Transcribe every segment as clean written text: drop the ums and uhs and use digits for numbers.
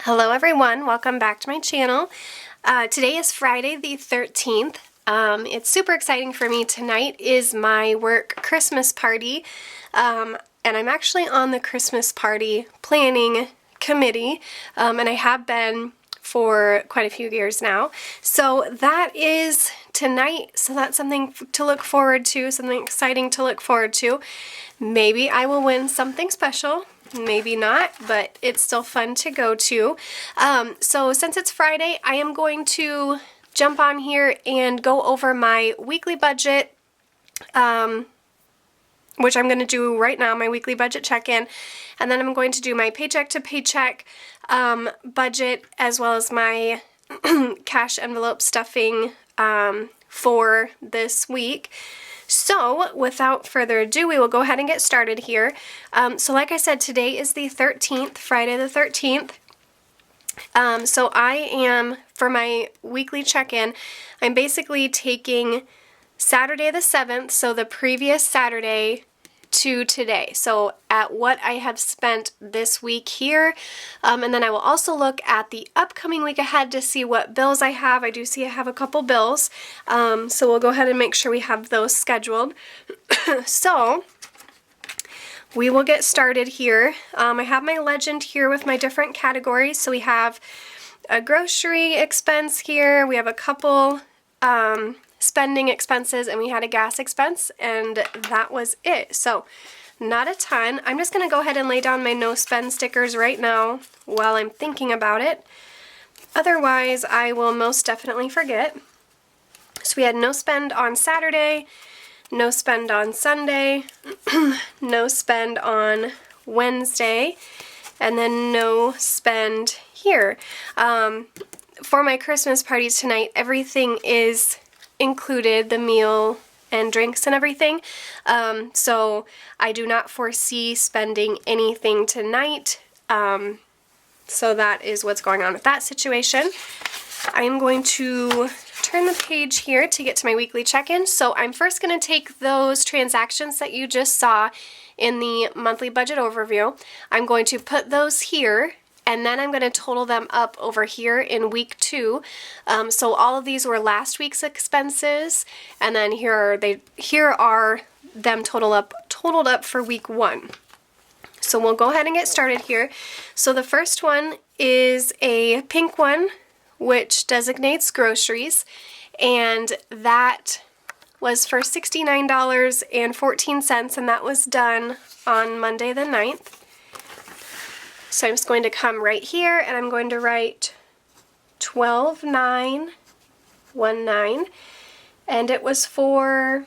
Hello everyone, welcome back to my channel. Today is Friday the 13th. It's super exciting for me. Tonight is my work Christmas party, and I'm actually on the Christmas party planning committee, and I have been for quite a few years now. So that is tonight, so that's something to look forward to, something exciting to look forward to. Maybe I will win something special. Maybe not, but it's still fun to go to. So since it's Friday, I am going to jump on here and go over my weekly budget, which I'm going to do right now, my weekly budget check-in. And then I'm going to do my paycheck to paycheck budget, as well as my cash envelope stuffing for this week. So, without further ado, we will go ahead and get started here. So like I said, today is the 13th, Friday the 13th. So I am, for my weekly check-in, I'm basically taking Saturday the 7th, so the previous Saturday, to today. So at what I have spent this week here, and then I will also look at the upcoming week ahead to see what bills I have. I do see I have a couple bills, so we'll go ahead and make sure we have those scheduled. So we will get started here. I have my legend here with my different categories. So we have a grocery expense here, we have a couple spending expenses, and we had a gas expense, and that was it. So not a ton. I'm just going to go ahead and lay down my no spend stickers right now while I'm thinking about it. Otherwise, I will most definitely forget. So we had no spend on Saturday, no spend on Sunday, no spend on Wednesday, and then no spend here. For my Christmas party tonight, everything is included, the meal and drinks and everything. So I do not foresee spending anything tonight. So that is what's going on with that situation. I'm going to turn the page here to get to my weekly check-in. So I'm first going to take those transactions that you just saw in the monthly budget overview. I'm going to put those here, and then I'm going to total them up over here in week 2. So all of these were last week's expenses, and then here are them totaled up for week 1. So we'll go ahead and get started here. So the first one is a pink one, which designates groceries, and that was for $69.14, and that was done on Monday the 9th. So I'm just going to come right here, and I'm going to write 12,919, and it was for,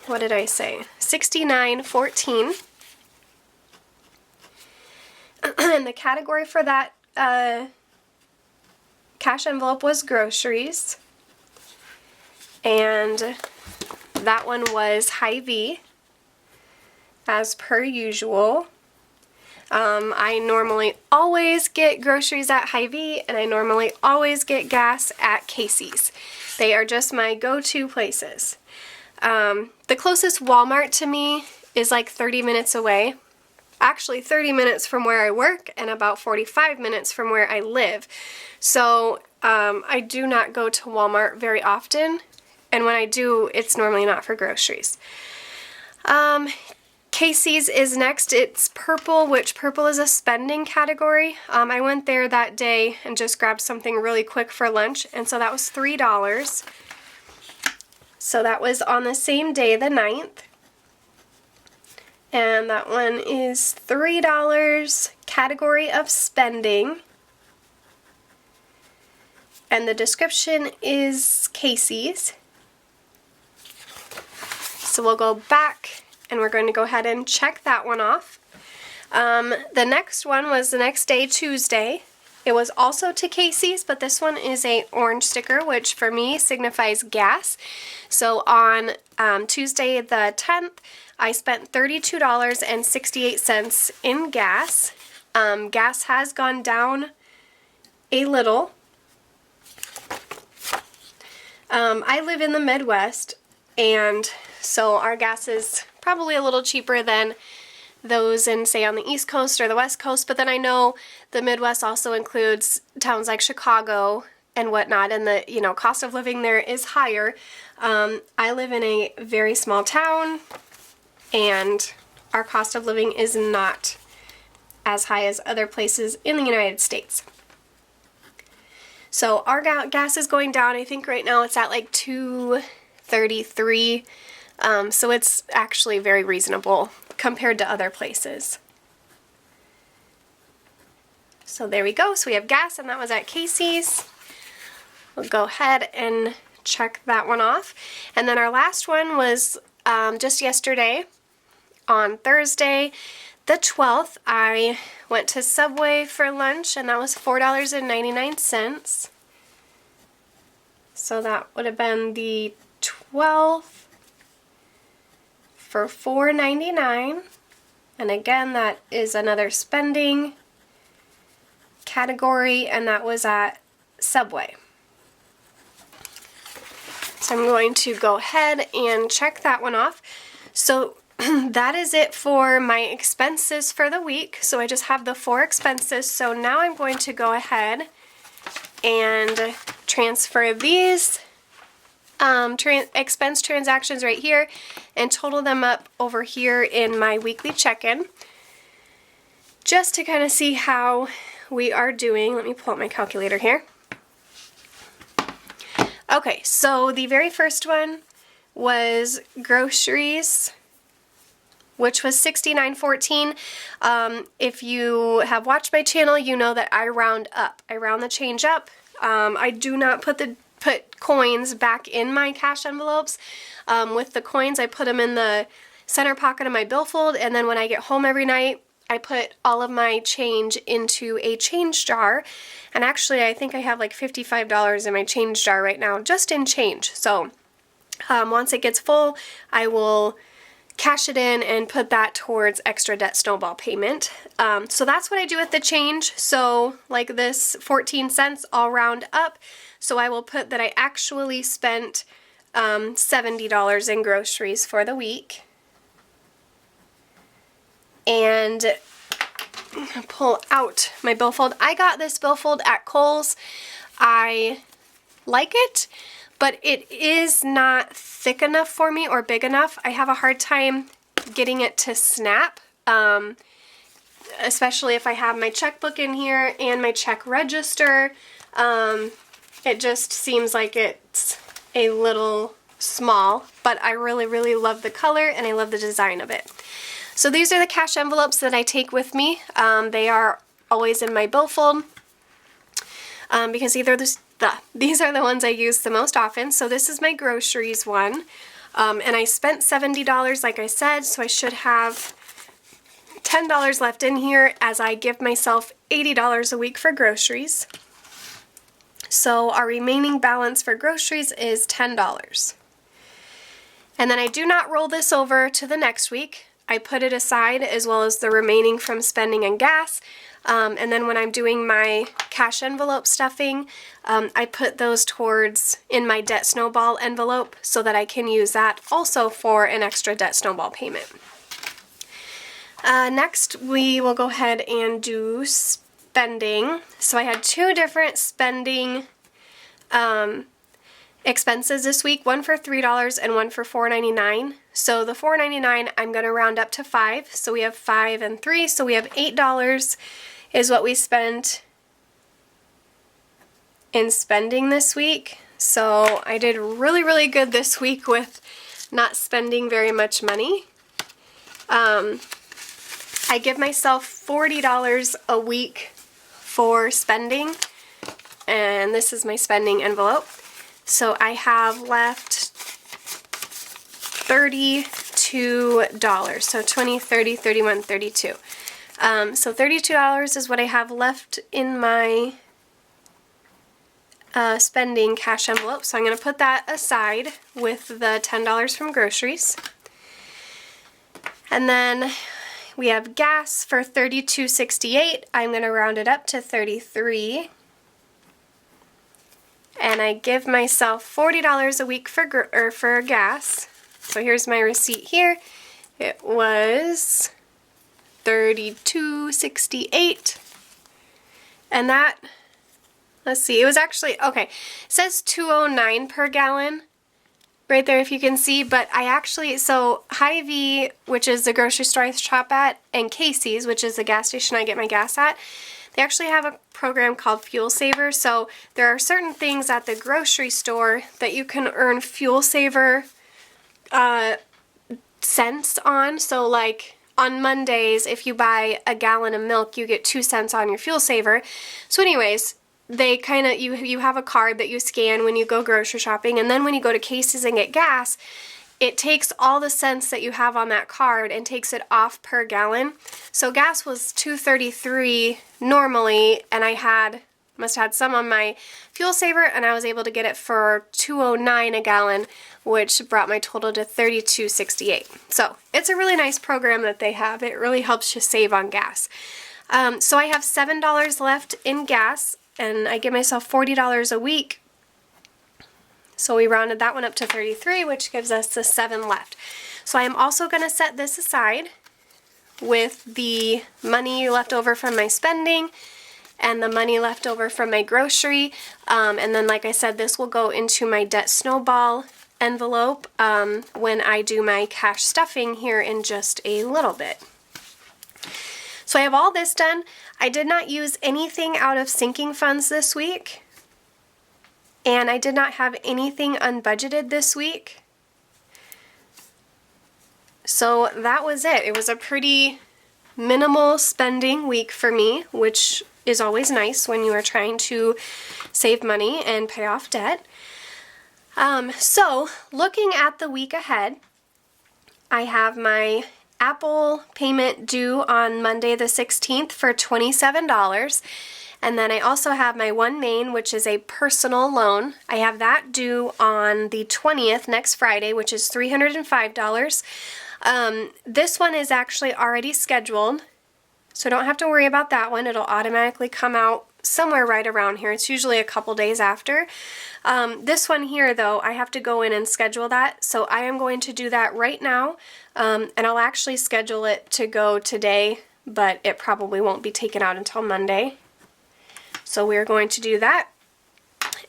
what did I say, $69.14. And the category for that cash envelope was groceries, and that one was Hy-Vee, as per usual. I normally always get groceries at Hy-Vee, and I normally always get gas at Casey's. They are just my go-to places. The closest Walmart to me is like 30 minutes away. Actually 30 minutes from where I work and about 45 minutes from where I live. So I do not go to Walmart very often, and when I do, it's normally not for groceries. Casey's is next. It's purple, which purple is a spending category. I went there that day and just grabbed something really quick for lunch, and so that was $3. So that was on the same day, the 9th. And that one is $3, category of spending. And the description is Casey's. So we'll go back, and we're going to go ahead and check that one off. The next one was the next day, Tuesday. It was also to Casey's, but this one is a orange sticker, which for me signifies gas. So on Tuesday the 10th, I spent $32.68 in gas. Gas has gone down a little. I live in the Midwest, and so our gas is probably a little cheaper than those in, say, on the East Coast or the West Coast, but then I know the Midwest also includes towns like Chicago and whatnot, and the, you know, cost of living there is higher. I live in a very small town, and our cost of living is not as high as other places in the United States. So our gas is going down. I think right now it's at like $2.33, so it's actually very reasonable compared to other places. So there we go. So we have gas, and that was at Casey's. We'll go ahead and check that one off. And then our last one was just yesterday, on Thursday the 12th, I went to Subway for lunch, and that was $4.99. So that would have been the 12th for $4.99. And again, that is another spending category, and that was at Subway. So I'm going to go ahead and check that one off. So that is it for my expenses for the week. So I just have the 4 expenses. So now I'm going to go ahead and transfer these expense transactions right here and total them up over here in my weekly check-in, just to kind of see how we are doing. Let me pull up my calculator here. Okay, so the very first one was groceries, which was $69.14. If you have watched my channel, you know that I round up. I round the change up. I do not put coins back in my cash envelopes. With the coins, I put them in the center pocket of my billfold, and then when I get home every night, I put all of my change into a change jar. And actually, I think I have like $55 in my change jar right now, just in change. So once it gets full, I will cash it in and put that towards extra debt snowball payment. So that's what I do with the change. So like this 14 cents, I'll round up. So I will put that I actually spent $70 in groceries for the week. And pull out my billfold. I got this billfold at Kohl's. I like it, but it is not thick enough for me or big enough. I have a hard time getting it to snap, especially if I have my checkbook in here and my check register. It just seems like it's a little small, but I really, really love the color and I love the design of it. So these are the cash envelopes that I take with me. They are always in my billfold because these are the ones I use the most often. So this is my groceries one, and I spent $70 like I said, so I should have $10 left in here as I give myself $80 a week for groceries. So our remaining balance for groceries is $10. And then I do not roll this over to the next week. I put it aside as well as the remaining from spending and gas. And then when I'm doing my cash envelope stuffing, I put those towards in my debt snowball envelope so that I can use that also for an extra debt snowball payment. Next, we will go ahead and do spending. So I had 2 different spending expenses this week, one for $3 and one for $4.99. So the $4.99 I'm going to round up to 5. So we have 5 and 3, so we have $8 is what we spent in spending this week. So I did really, really good this week with not spending very much money. I give myself $40 a week for spending, and this is my spending envelope. So I have left $32, so 20, 30, 31, 32. So $32 is what I have left in my spending cash envelope. So I'm going to put that aside with the $10 from groceries. And then we have gas for $32.68. I'm going to round it up to $33. And I give myself $40 a week for gas. So here's my receipt here. It was $32.68. And that, let's see, it was actually, okay, it says $2.09 per gallon right there if you can see, but I actually, so Hy-Vee, which is the grocery store I shop at, and Casey's, which is the gas station I get my gas at, they actually have a program called Fuel Saver. So there are certain things at the grocery store that you can earn Fuel Saver cents on. So like on Mondays, if you buy a gallon of milk, you get 2 cents on your Fuel Saver. So anyways, they kind of, you have a card that you scan when you go grocery shopping, and then when you go to Casey's and get gas, it takes all the cents that you have on that card and takes it off per gallon. So gas was $2.33 normally, and I must have had some on my Fuel Saver, and I was able to get it for $2.09 a gallon, which brought my total to $32.68. So it's a really nice program that they have. It really helps you save on gas. So I have $7 left in gas, and I give myself $40 a week. So we rounded that one up to 33, which gives us the 7 left. So I am also going to set this aside with the money left over from my spending and the money left over from my grocery. And then, like I said, this will go into my debt snowball envelope when I do my cash stuffing here in just a little bit. So I have all this done. I did not use anything out of sinking funds this week. And I did not have anything unbudgeted this week. So that was it. It was a pretty minimal spending week for me, which is always nice when you are trying to save money and pay off debt. So looking at the week ahead, I have my Apple payment due on Monday the 16th for $27. And then I also have my OneMain, which is a personal loan. I have that due on the 20th, next Friday, which is $305. This one is actually already scheduled, so don't have to worry about that one. It'll automatically come out somewhere right around here. It's usually a couple days after. This one here, though, I have to go in and schedule that, so I am going to do that right now, and I'll actually schedule it to go today, but it probably won't be taken out until Monday. So we're going to do that.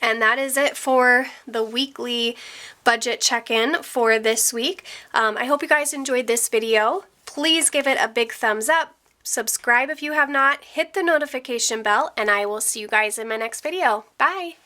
And that is it for the weekly budget check-in for this week. I hope you guys enjoyed this video. Please give it a big thumbs up. Subscribe if you have not. Hit the notification bell, and I will see you guys in my next video. Bye!